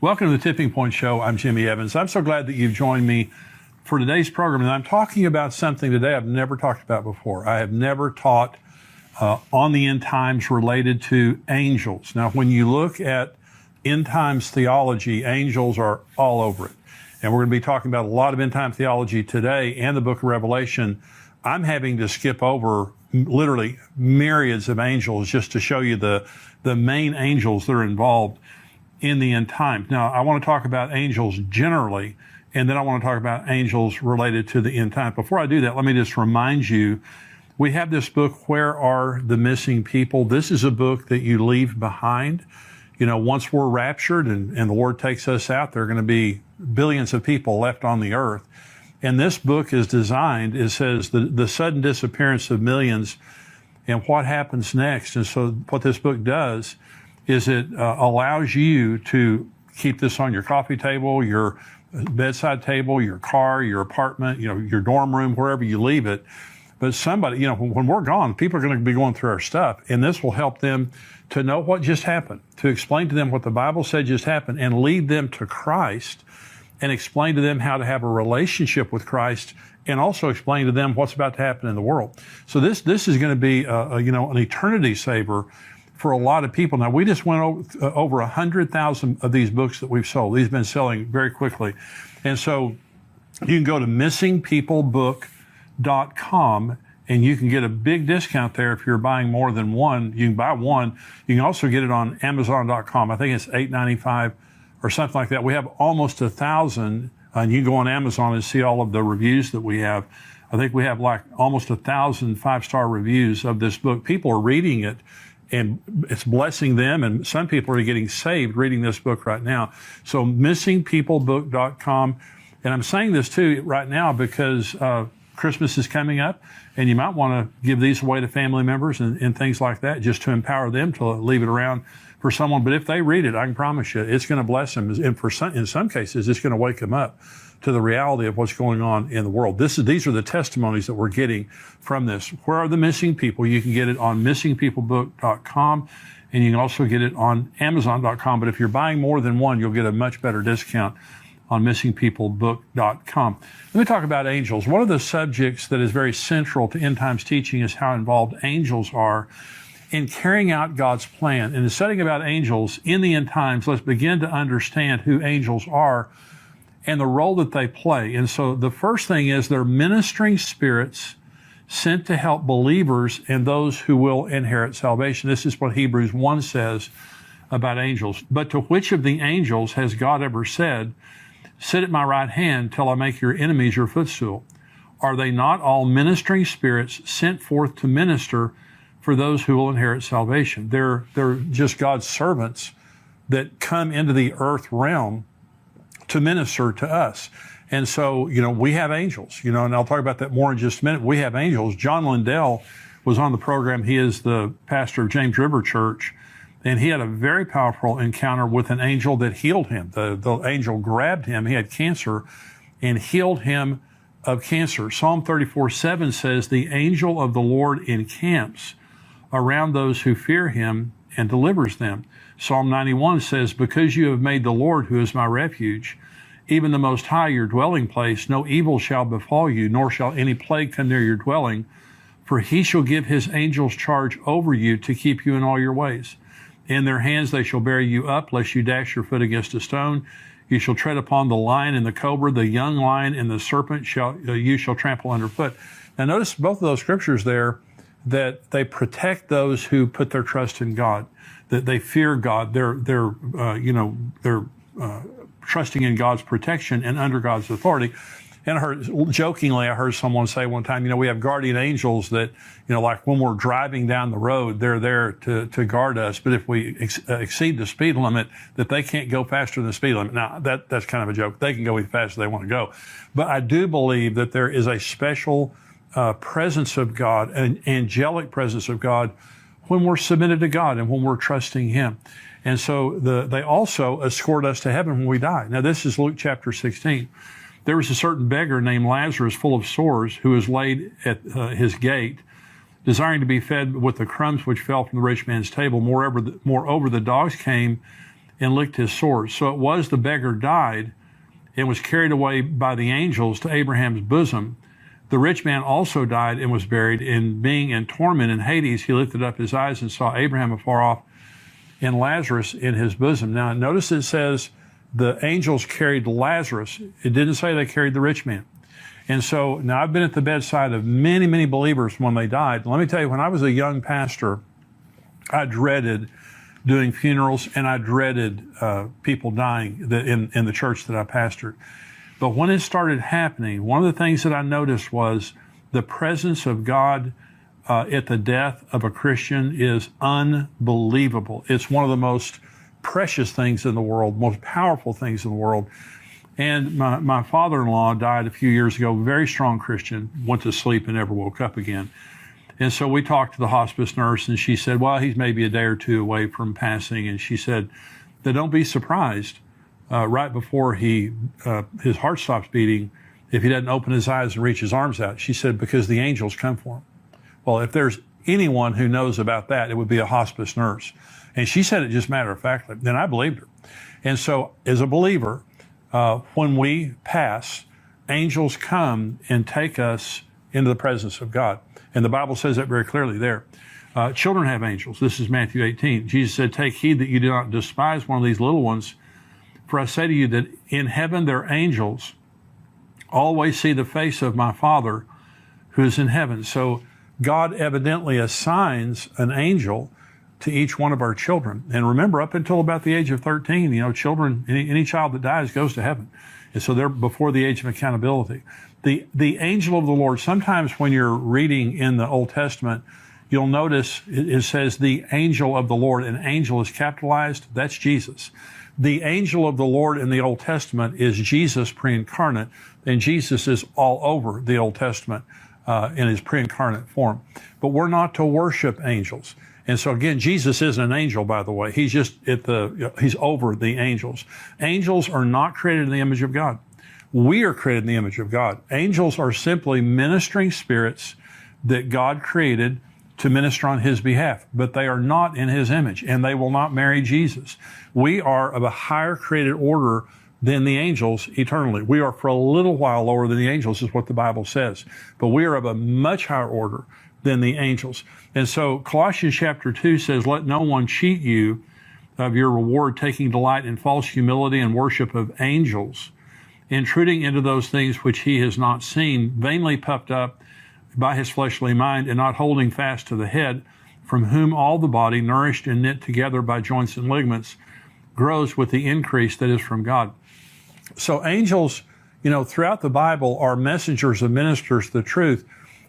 Welcome to the Tipping Point Show. I'm Jimmy Evans. I'm so glad that you've joined me for today's program. And I'm talking about something today I've never talked about before. I have never taught on the end times related to angels. Now, when you look at end times theology, angels are all over it. And we're going to be talking about a lot of end time theology today and the book of Revelation. I'm having to skip over literally myriads of angels just to show you the main angels that are involved in the end times. Now, I want to talk about angels generally, and then I want to talk about angels related to the end times. Before I do that, let me just remind you, we have this book, Where Are the Missing People? This is a book that you leave behind. You know, once we're raptured and the Lord takes us out, there are going to be billions of people left on the earth. And this book is designed, it says the sudden disappearance of millions and what happens next. And so what this book does is it allows you to keep this on your coffee table, your bedside table, your car, your apartment, you know, your dorm room, wherever you leave it. But somebody, you know, when we're gone, people are going to be going through our stuff, and this will help them to know what just happened, to explain to them what the Bible said just happened, and lead them to Christ, and explain to them how to have a relationship with Christ, and also explain to them what's about to happen in the world. So this is going to be an eternity saver for a lot of people. Now, we just went over 100,000 of these books that we've sold. These have been selling very quickly. And so you can go to missingpeoplebook.com and you can get a big discount there if you're buying more than one. You can buy one. You can also get it on Amazon.com. I think it's $8.95 or something like that. We have almost 1,000, and you can go on Amazon and see all of the reviews that we have. I think we have like almost 1,000 5-star reviews of this book. People are reading it, and it's blessing them, and some people are getting saved reading this book right now. So missingpeoplebook.com. And I'm saying this too right now because Christmas is coming up, and you might want to give these away to family members and things like that, just to empower them to leave it around for someone. But if they read it, I can promise you, it's going to bless them. And in some cases, it's going to wake them up to the reality of what's going on in the world. These are the testimonies that we're getting from this. Where Are the Missing People? You can get it on missingpeoplebook.com, and you can also get it on Amazon.com. But if you're buying more than one, you'll get a much better discount on missingpeoplebook.com. Let me talk about angels. One of the subjects that is very central to end times teaching is how involved angels are in carrying out God's plan. And in studying about angels in the end times, let's begin to understand who angels are and the role that they play. And so the first thing is they're ministering spirits sent to help believers and those who will inherit salvation. This is what Hebrews 1 says about angels. But to which of the angels has God ever said, "Sit at my right hand till I make your enemies your footstool"? Are they not all ministering spirits sent forth to minister for those who will inherit salvation? They're just God's servants that come into the earth realm to minister to us. And so, you know, we have angels, you know, and I'll talk about that more in just a minute. We have angels. John Lindell was on the program. He is the pastor of James River Church, and he had a very powerful encounter with an angel that healed him. The angel grabbed him. He had cancer and healed him of cancer. Psalm 34:7 says, "The angel of the Lord encamps around those who fear him and delivers them." Psalm 91 says, "Because you have made the Lord, who is my refuge, even the Most High, your dwelling place, no evil shall befall you, nor shall any plague come near your dwelling. For he shall give his angels charge over you to keep you in all your ways. In their hands they shall bear you up, lest you dash your foot against a stone. You shall tread upon the lion and the cobra, the young lion and the serpent you shall trample underfoot." Now notice both of those scriptures there, that they protect those who put their trust in God, that they fear God. They're trusting in God's protection and under God's authority. And I heard someone say one time, you know, we have guardian angels that, you know, like when we're driving down the road, they're there to guard us. But if we exceed the speed limit, that they can't go faster than the speed limit. Now, that's kind of a joke. They can go as fast as they want to go. But I do believe that there is a special presence of God, an angelic presence of God, when we're submitted to God and when we're trusting Him. And so they also escort us to heaven when we die. Now, this is Luke chapter 16. There was a certain beggar named Lazarus, full of sores, who was laid at his gate, desiring to be fed with the crumbs which fell from the rich man's table. Moreover, the dogs came and licked his sores. So it was the beggar died and was carried away by the angels to Abraham's bosom. The rich man also died and was buried, and being in torment in Hades, he lifted up his eyes and saw Abraham afar off and Lazarus in his bosom. Now, notice it says the angels carried Lazarus. It didn't say they carried the rich man. And so now I've been at the bedside of many, many believers when they died. Let me tell you, when I was a young pastor, I dreaded doing funerals, and I dreaded people dying in the church that I pastored. But when it started happening, one of the things that I noticed was the presence of God at the death of a Christian is unbelievable. It's one of the most precious things in the world, most powerful things in the world. And my father-in-law died a few years ago, very strong Christian, went to sleep and never woke up again. And so we talked to the hospice nurse, and she said, well, he's maybe a day or two away from passing. And she said that don't be surprised right before his heart stops beating if he doesn't open his eyes and reach his arms out. She said, because the angels come for him. Well, if there's anyone who knows about that, it would be a hospice nurse. And she said it just matter-of-factly. Then I believed her. And so as a believer, when we pass, angels come and take us into the presence of God. And the Bible says that very clearly there. Children have angels. This is Matthew 18. Jesus said, take heed that you do not despise one of these little ones. For I say to you that in heaven their angels always see the face of my Father who is in heaven. So God evidently assigns an angel to each one of our children. And remember, up until about the age of 13, children, any child that dies goes to heaven. And so they're before the age of accountability. The angel of the Lord, sometimes when you're reading in the Old Testament, you'll notice it says the angel of the Lord, and angel is capitalized. That's Jesus. The angel of the Lord in the Old Testament is Jesus pre-incarnate, and Jesus is all over the Old Testament in his pre-incarnate form. But we're not to worship angels. And so again, Jesus isn't an angel, by the way. He's just he's over the angels. Angels are not created in the image of God. We are created in the image of God. Angels are simply ministering spirits that God created to minister on his behalf, but they are not in his image, and they will not marry Jesus. We are of a higher created order than the angels eternally. We are for a little while lower than the angels, is what the Bible says, but we are of a much higher order than the angels. And so Colossians chapter 2 says, let no one cheat you of your reward, taking delight in false humility and worship of angels, intruding into those things which he has not seen, vainly puffed up by his fleshly mind, and not holding fast to the head, from whom all the body, nourished and knit together by joints and ligaments, grows with the increase that is from God. So angels, throughout the Bible are messengers and ministers of the truth,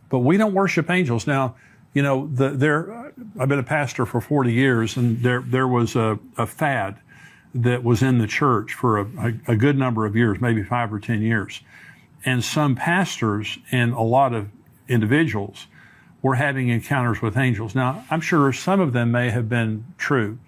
but we don't worship angels. Now, I've been a pastor for 40 years, and there was a fad that was in the church for a good number of years, maybe 5 or 10 years. And some pastors and a lot of individuals were having encounters with angels. Now, I'm sure some of them may have been true.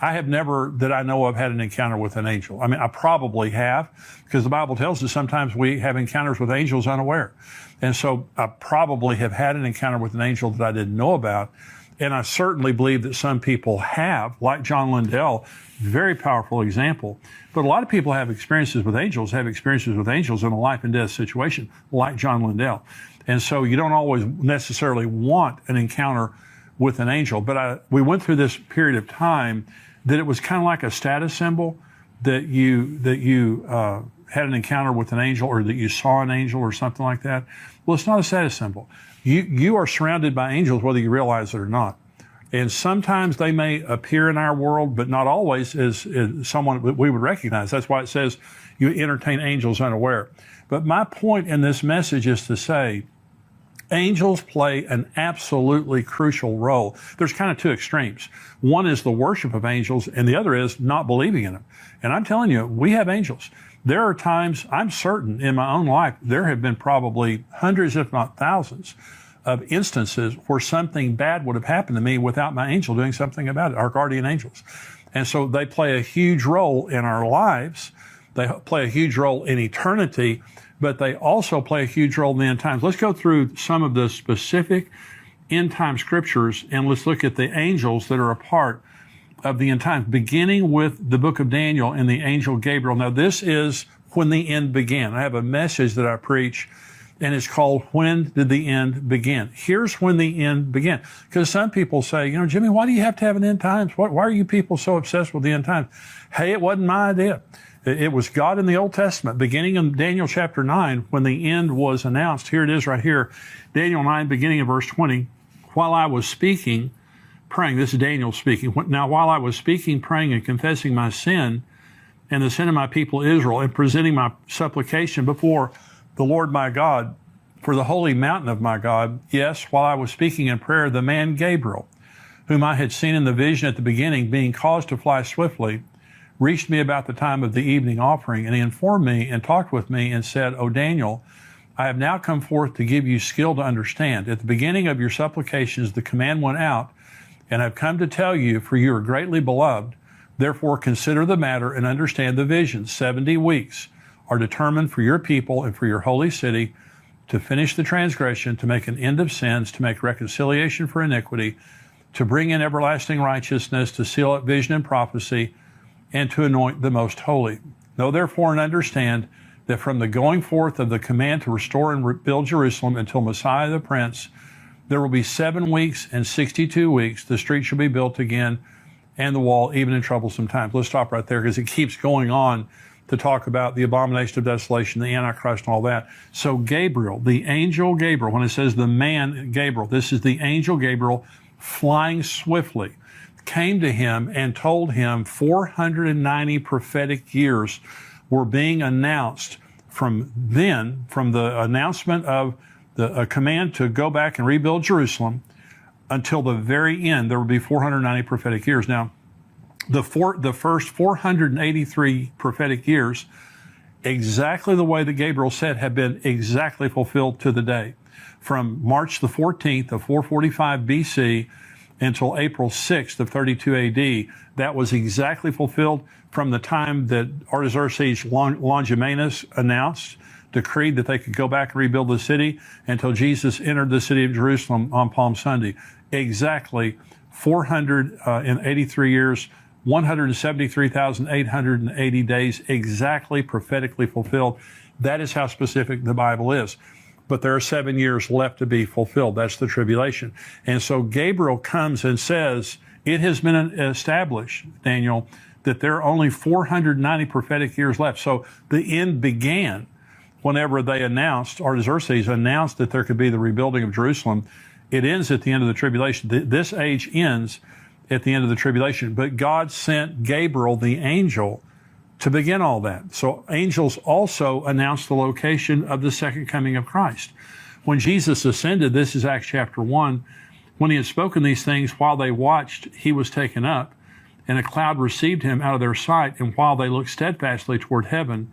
I have never, that I know of, had an encounter with an angel. I mean, I probably have, because the Bible tells us sometimes we have encounters with angels unaware. And so I probably have had an encounter with an angel that I didn't know about. And I certainly believe that some people have, like John Lindell, very powerful example. But a lot of people have experiences with angels in a life and death situation, like John Lindell. And so you don't always necessarily want an encounter with an angel. But we went through this period of time that it was kind of like a status symbol that you had an encounter with an angel, or that you saw an angel or something like that. Well, it's not a status symbol. You are surrounded by angels whether you realize it or not. And sometimes they may appear in our world, but not always as someone that we would recognize. That's why it says you entertain angels unaware. But my point in this message is to say, angels play an absolutely crucial role. There's kind of two extremes. One is the worship of angels, and the other is not believing in them. And I'm telling you, we have angels. There are times, I'm certain in my own life, there have been probably hundreds, if not thousands, of instances where something bad would have happened to me without my angel doing something about it, our guardian angels. And so they play a huge role in our lives. They play a huge role in eternity, but they also play a huge role in the end times. Let's go through some of the specific end time scriptures, and let's look at the angels that are a part of the end times, beginning with the book of Daniel and the angel Gabriel. Now, this is when the end began. I have a message that I preach, and it's called, When Did the End Begin? Here's when the end began. Because some people say, Jimmy, why do you have to have an end times? Why are you people so obsessed with the end times? Hey, it wasn't my idea. It was God in the Old Testament, beginning in Daniel chapter 9, when the end was announced. Here it is right here. Daniel 9, beginning of verse 20. While I was speaking, praying, this is Daniel speaking. Now, while I was speaking, praying, and confessing my sin and the sin of my people Israel, and presenting my supplication before the Lord my God for the holy mountain of my God, yes, while I was speaking in prayer, the man Gabriel, whom I had seen in the vision at the beginning, being caused to fly swiftly, reached me about the time of the evening offering, and he informed me and talked with me and said, O Daniel, I have now come forth to give you skill to understand. At the beginning of your supplications, the command went out, and I've come to tell you, for you are greatly beloved. Therefore, consider the matter and understand the vision. 70 weeks are determined for your people and for your holy city to finish the transgression, to make an end of sins, to make reconciliation for iniquity, to bring in everlasting righteousness, to seal up vision and prophecy, and to anoint the most holy. Know therefore and understand that from the going forth of the command to restore and rebuild Jerusalem until Messiah the Prince, there will be 7 weeks and 62 weeks. The street shall be built again, and the wall, even in troublesome times. Let's stop right there, because it keeps going on to talk about the abomination of desolation, the Antichrist, and all that. So Gabriel, the angel Gabriel, when it says the man Gabriel, this is the angel Gabriel flying swiftly, came to him and told him 490 prophetic years were being announced from the announcement of a command to go back and rebuild Jerusalem until the very end. There would be 490 prophetic years. Now, the first 483 prophetic years, exactly the way that Gabriel said, have been exactly fulfilled to the day. From March the 14th of 445 BC until April 6th of 32 AD, that was exactly fulfilled from the time that Artaxerxes Longimanus decreed that they could go back and rebuild the city, until Jesus entered the city of Jerusalem on Palm Sunday. Exactly 483 years, 173,880 days, exactly prophetically fulfilled. That is how specific the Bible is. But there are 7 years left to be fulfilled. That's the tribulation. And so Gabriel comes and says, it has been established, Daniel, that there are only 490 prophetic years left. So the end began whenever Artaxerxes announced that there could be the rebuilding of Jerusalem. It ends at the end of the tribulation. This age ends at the end of the tribulation. But God sent Gabriel, the angel, to begin all that. So angels also announced the location of the second coming of Christ. When Jesus ascended, this is Acts chapter 1, when he had spoken these things, while they watched, he was taken up, and a cloud received him out of their sight. And while they looked steadfastly toward heaven,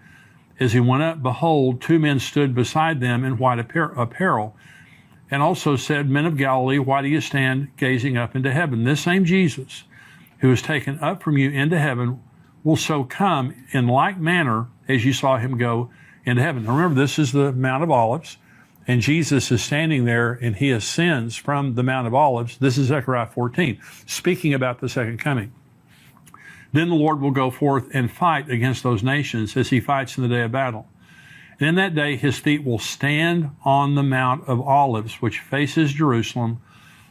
as he went up, behold, 2 men stood beside them in white apparel, and also said, Men of Galilee, why do you stand gazing up into heaven? This same Jesus, who is taken up from you into heaven, will so come in like manner as you saw him go into heaven. Now remember, this is the Mount of Olives, and Jesus is standing there, and he ascends from the Mount of Olives. This is Zechariah 14, speaking about the second coming. Then the Lord will go forth and fight against those nations as he fights in the day of battle. And in that day, his feet will stand on the Mount of Olives, which faces Jerusalem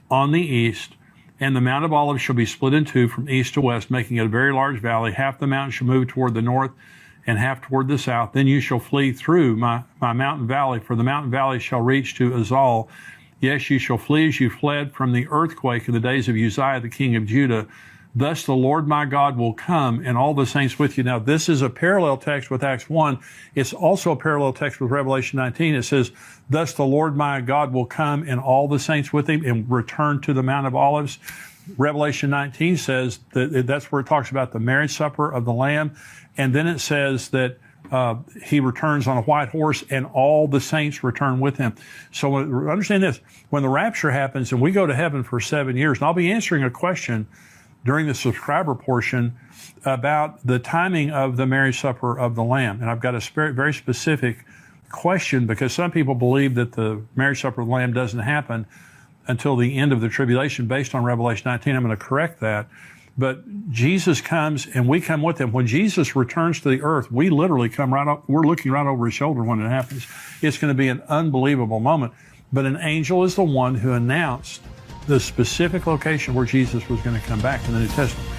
on the east. And the Mount of Olives shall be split in two from east to west, making it a very large valley. Half the mountain shall move toward the north and half toward the south. Then you shall flee through my mountain valley, for the mountain valley shall reach to Azal. Yes, you shall flee as you fled from the earthquake in the days of Uzziah, the king of Judah. Thus the Lord my God will come, and all the saints with you. Now, this is a parallel text with Acts 1. It's also a parallel text with Revelation 19. It says, Thus the Lord my God will come, and all the saints with him, and return to the Mount of Olives. Revelation 19 says that's where it talks about the marriage supper of the Lamb. And then it says that he returns on a white horse, and all the saints return with him. So understand this. When the rapture happens and we go to heaven for 7 years, and I'll be answering a question during the subscriber portion about the timing of the marriage supper of the Lamb. And I've got a very specific question, because some people believe that the marriage supper of the Lamb doesn't happen until the end of the tribulation based on Revelation 19. I'm going to correct that. But Jesus comes and we come with him. When Jesus returns to the earth, we literally come right up, we're looking right over his shoulder when it happens. It's going to be an unbelievable moment. But an angel is the one who announced the specific location where Jesus was going to come back in the New Testament.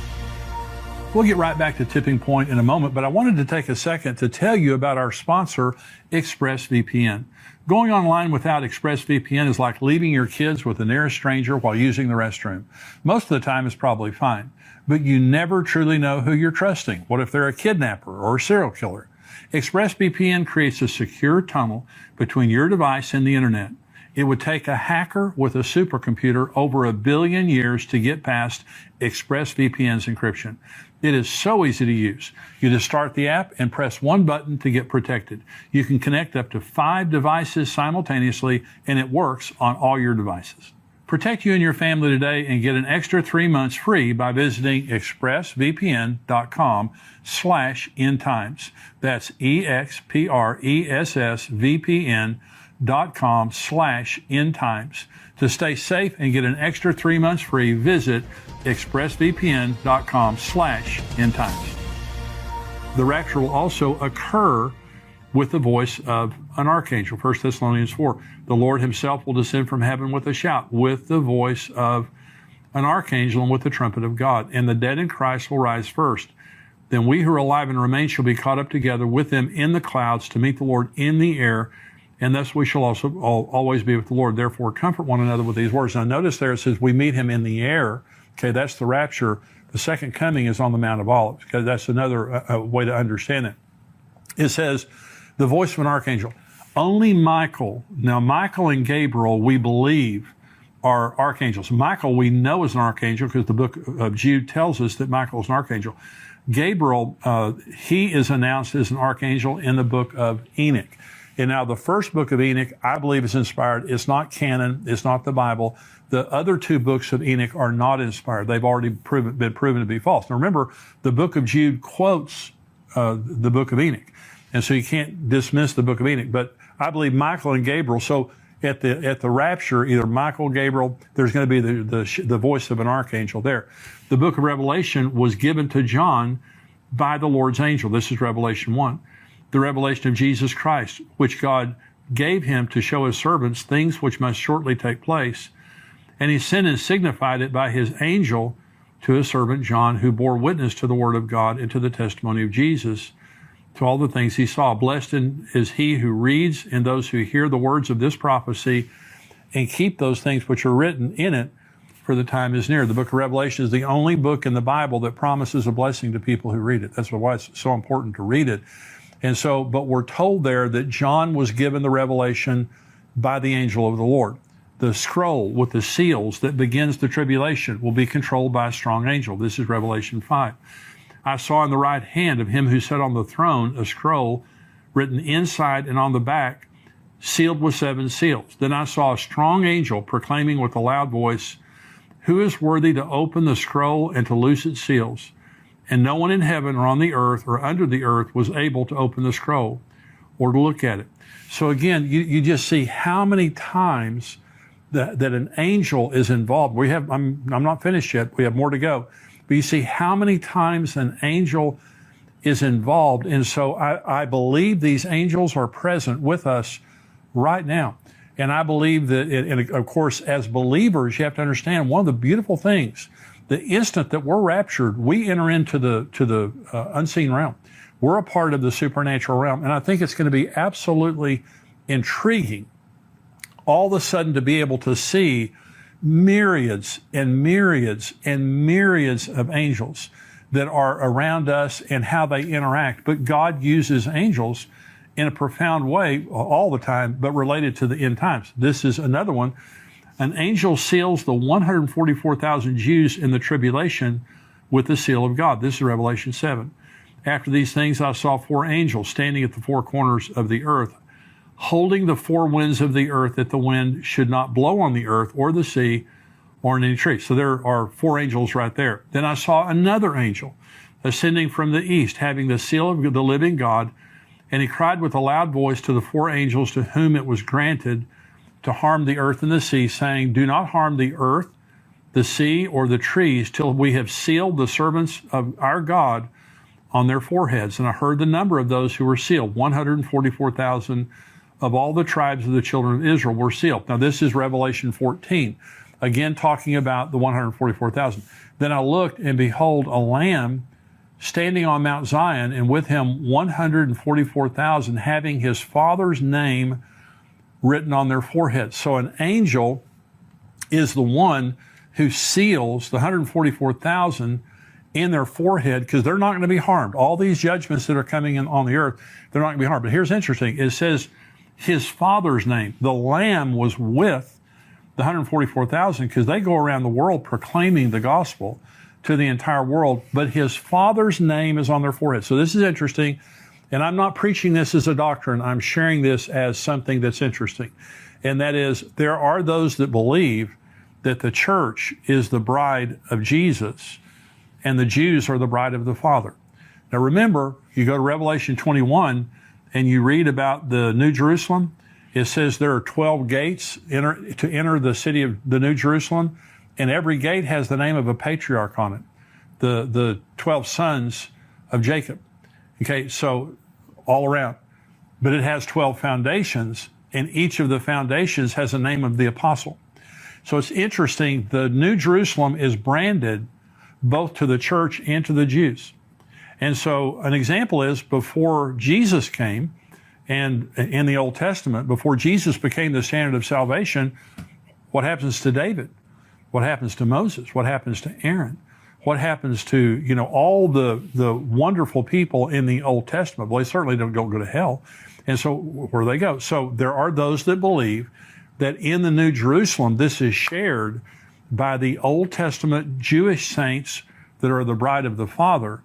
We'll get right back to Tipping Point in a moment, but I wanted to take a second to tell you about our sponsor, ExpressVPN. Going online without ExpressVPN is like leaving your kids with the nearest stranger while using the restroom. Most of the time it's probably fine, but you never truly know who you're trusting. What if they're a kidnapper or a serial killer? ExpressVPN creates a secure tunnel between your device and the internet. It would take a hacker with a supercomputer over 1 billion years to get past ExpressVPN's encryption. It is so easy to use. You just start the app and press one button to get protected. You can connect up to 5 devices simultaneously, and it works on all your devices. Protect you and your family today and get an extra 3 months free by visiting expressvpn.com/endtimes. That's expressvpn.com/endtimes. To stay safe and get an extra 3 months free, visit expressvpn.com/endtimes. The rapture will also occur with the voice of an archangel. 1 Thessalonians 4. The Lord himself will descend from heaven with a shout, with the voice of an archangel and with the trumpet of God. And the dead in Christ will rise first. Then we who are alive and remain shall be caught up together with them in the clouds to meet the Lord in the air. And thus we shall also always be with the Lord. Therefore, comfort one another with these words. Now, notice there it says we meet him in the air. Okay, that's the rapture. The second coming is on the Mount of Olives. Okay, that's another way to understand it. It says the voice of an archangel. Only Michael. Now, Michael and Gabriel, we believe, are archangels. Michael, we know is an archangel because the book of Jude tells us that Michael is an archangel. Gabriel, he is announced as an archangel in the book of Enoch. And now the first book of Enoch, I believe, is inspired. It's not canon. It's not the Bible. The other 2 books of Enoch are not inspired. They've already been proven to be false. Now remember, the book of Jude quotes the book of Enoch. And so you can't dismiss the book of Enoch. But I believe Michael and Gabriel, so at the rapture, either Michael, Gabriel, there's going to be the voice of an archangel there. The book of Revelation was given to John by the Lord's angel. This is Revelation 1. The revelation of Jesus Christ, which God gave him to show his servants things which must shortly take place. And he sent and signified it by his angel to his servant John, who bore witness to the word of God and to the testimony of Jesus, to all the things he saw. Blessed is he who reads and those who hear the words of this prophecy and keep those things which are written in it, for the time is near. The book of Revelation is the only book in the Bible that promises a blessing to people who read it. That's why it's so important to read it. And so, but we're told there that John was given the revelation by the angel of the Lord. The scroll with the seals that begins the tribulation will be controlled by a strong angel. This is Revelation 5. I saw in the right hand of him who sat on the throne a scroll written inside and on the back, sealed with 7 seals. Then I saw a strong angel proclaiming with a loud voice, "Who is worthy to open the scroll and to loose its seals?" And no one in heaven or on the earth or under the earth was able to open the scroll or to look at it. So again, you just see how many times that an angel is involved. I'm not finished yet. We have more to go. But you see how many times an angel is involved. And so I believe these angels are present with us right now. And I believe that, and of course, as believers, you have to understand one of the beautiful things. The instant that we're raptured, we enter into the unseen realm. We're a part of the supernatural realm. And I think it's going to be absolutely intriguing all of a sudden to be able to see myriads and myriads and myriads of angels that are around us and how they interact. But God uses angels in a profound way all the time, but related to the end times. This is another one. An angel seals the 144,000 Jews in the tribulation with the seal of God. This is Revelation 7. After these things, I saw 4 angels standing at the 4 corners of the earth, holding the 4 winds of the earth, that the wind should not blow on the earth or the sea or in any tree. So there are 4 angels right there. Then I saw another angel ascending from the east, having the seal of the living God, and he cried with a loud voice to the 4 angels to whom it was granted to harm the earth and the sea, saying, "Do not harm the earth, the sea, or the trees, till we have sealed the servants of our God on their foreheads. And I heard the number of those who were sealed. 144,000 of all the tribes of the children of Israel were sealed. Now this is Revelation 14, again talking about the 144,000. Then I looked, and behold, a lamb standing on Mount Zion, and with him 144,000, having his Father's name written on their foreheads. So an angel is the one who seals the 144,000 in their forehead, because they're not going to be harmed. All these judgments that are coming in on the earth, they're not going to be harmed. But here's interesting. It says his Father's name. The Lamb was with the 144,000 because they go around the world proclaiming the gospel to the entire world, but his Father's name is on their forehead. So this is interesting, and I'm not preaching this as a doctrine. I'm sharing this as something that's interesting, and that is there are those that believe that the church is the bride of Jesus and the Jews are the bride of the Father. Now remember, you go to Revelation 21 and you read about the New Jerusalem. It says there are 12 gates to enter the city of the New Jerusalem, and every gate has the name of a patriarch on it, the 12 sons of Jacob. Okay, so all around. But it has 12 foundations, and each of the foundations has a name of the apostle. So it's interesting, the New Jerusalem is branded both to the church and to the Jews. And so an example is before Jesus came, and in the Old Testament, before Jesus became the standard of salvation, what happens to David? What happens to Moses? What happens to Aaron? What happens to, all the wonderful people in the Old Testament? Well, they certainly don't go to hell. And so where do they go? So there are those that believe that in the New Jerusalem, this is shared by the Old Testament Jewish saints that are the bride of the Father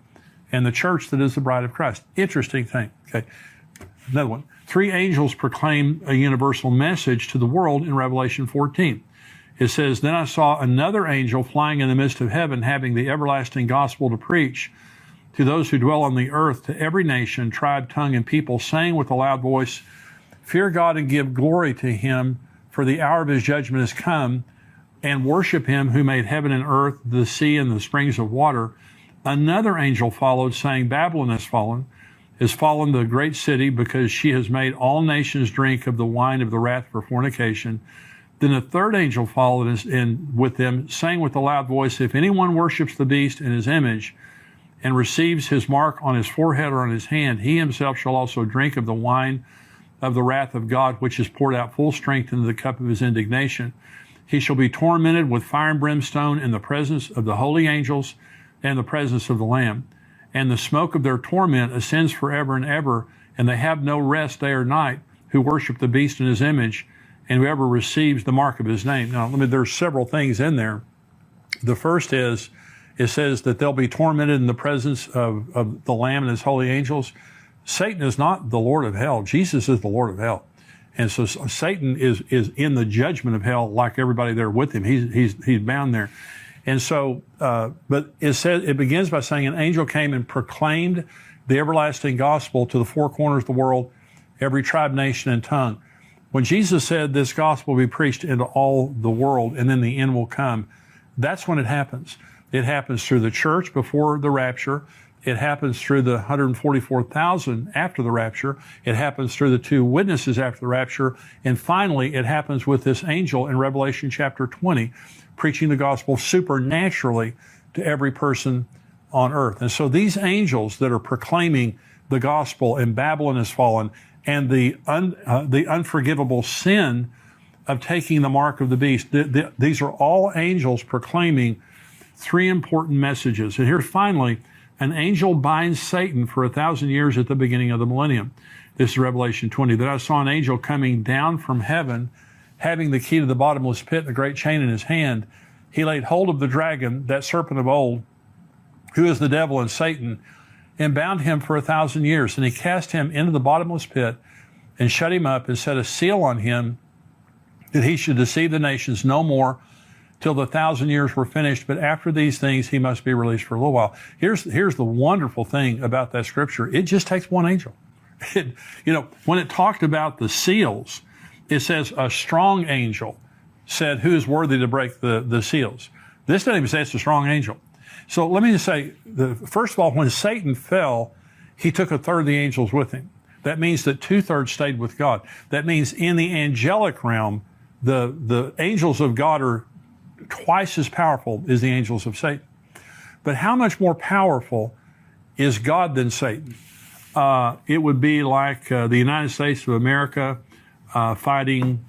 and the church that is the bride of Christ. Interesting thing. Okay. Another one. 3 angels proclaim a universal message to the world in Revelation 14. It says, then I saw another angel flying in the midst of heaven, having the everlasting gospel to preach to those who dwell on the earth, to every nation, tribe, tongue, and people, saying with a loud voice, fear God and give glory to him, for the hour of his judgment has come, and worship him who made heaven and earth, the sea, and the springs of water. Another angel followed, saying, Babylon is fallen the great city, because she has made all nations drink of the wine of the wrath of her fornication. Then a third angel followed and with them, saying with a loud voice, if anyone worships the beast and his image, and receives his mark on his forehead or on his hand, he himself shall also drink of the wine of the wrath of God, which is poured out full strength into the cup of his indignation. He shall be tormented with fire and brimstone in the presence of the holy angels and the presence of the Lamb. And the smoke of their torment ascends forever and ever, and they have no rest day or night who worship the beast in his image, and whoever receives the mark of his name. Now, there's several things in there. The first is, it says that they'll be tormented in the presence of the Lamb and his holy angels. Satan is not the Lord of hell. Jesus is the Lord of hell. And so Satan is in the judgment of hell like everybody there with him. He's bound there. And so, but it begins by saying an angel came and proclaimed the everlasting gospel to the 4 corners of the world, every tribe, nation, and tongue. When Jesus said this gospel will be preached into all the world and then the end will come, that's when it happens. It happens through the church before the rapture. It happens through the 144,000 after the rapture. It happens through the 2 witnesses after the rapture. And finally, it happens with this angel in Revelation chapter 20, preaching the gospel supernaturally to every person on earth. And so these angels that are proclaiming the gospel, and Babylon has fallen, and the unforgivable sin of taking the mark of the beast, these are all angels proclaiming 3 important messages. And here finally, an angel binds Satan for 1,000 years at the beginning of the millennium. This is Revelation 20. Then I saw an angel coming down from heaven, having the key to the bottomless pit and a great chain in his hand. He laid hold of the dragon, that serpent of old, who is the devil and Satan, and bound him for 1,000 years. And he cast him into the bottomless pit and shut him up and set a seal on him, that he should deceive the nations no more till the 1,000 years were finished. But after these things, he must be released for a little while. Here's the wonderful thing about that scripture. It just takes one angel. When it talked about the seals, it says a strong angel said, who is worthy to break the seals? This doesn't even say it's a strong angel. So let me just say, first of all, when Satan fell, he took a third of the angels with him. That means that 2/3 stayed with God. That means in the angelic realm, the angels of God are twice as powerful as the angels of Satan. But how much more powerful is God than Satan? It would be like the United States of America fighting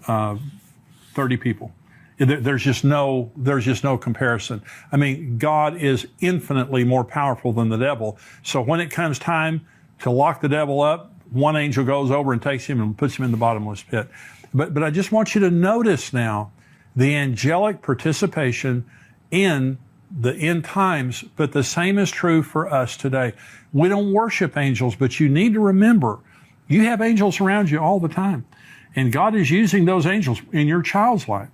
30 people. There's just no comparison. I mean, God is infinitely more powerful than the devil. So when it comes time to lock the devil up, one angel goes over and takes him and puts him in the bottomless pit. But I just want you to notice now the angelic participation in the end times, but the same is true for us today. We don't worship angels, but you need to remember, you have angels around you all the time. And God is using those angels in your child's life.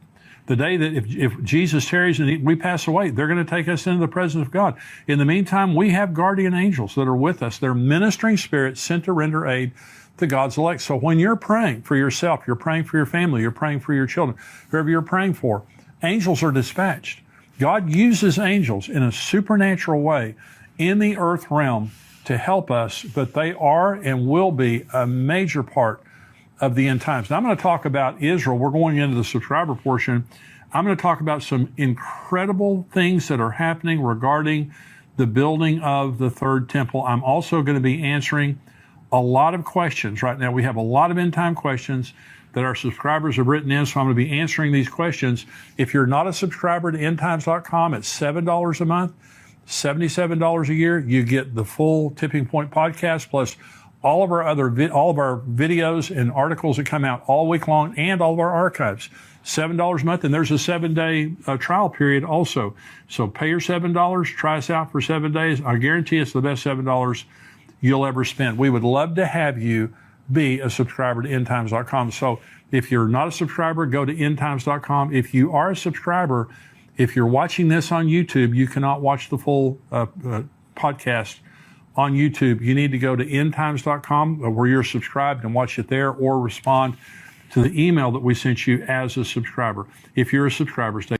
The day that if Jesus tarries and we pass away, they're going to take us into the presence of God. In the meantime, we have guardian angels that are with us. They're ministering spirits sent to render aid to God's elect. So when you're praying for yourself, you're praying for your family, you're praying for your children, whoever you're praying for, angels are dispatched. God uses angels in a supernatural way in the earth realm to help us, but they are and will be a major part of the end times. Now, I'm going to talk about Israel. We're going into the subscriber portion. I'm going to talk about some incredible things that are happening regarding the building of the third temple. I'm also going to be answering a lot of questions right now. We have a lot of end time questions that our subscribers have written in, so I'm going to be answering these questions. If you're not a subscriber to endtimes.com, it's $7 a month, $77 a year. You get the full Tipping Point podcast plus all of our videos and articles that come out all week long, and all of our archives. $7 a month, and there's a 7-day trial period also. So pay your $7, try us out for 7 days. I guarantee it's the best $7 you'll ever spend. We would love to have you be a subscriber to endtimes.com. So if you're not a subscriber, go to endtimes.com. If you are a subscriber, if you're watching this on YouTube, you cannot watch the full podcast on YouTube. You need to go to endtimes.com where you're subscribed and watch it there, or respond to the email that we sent you as a subscriber. If you're a subscriber, stay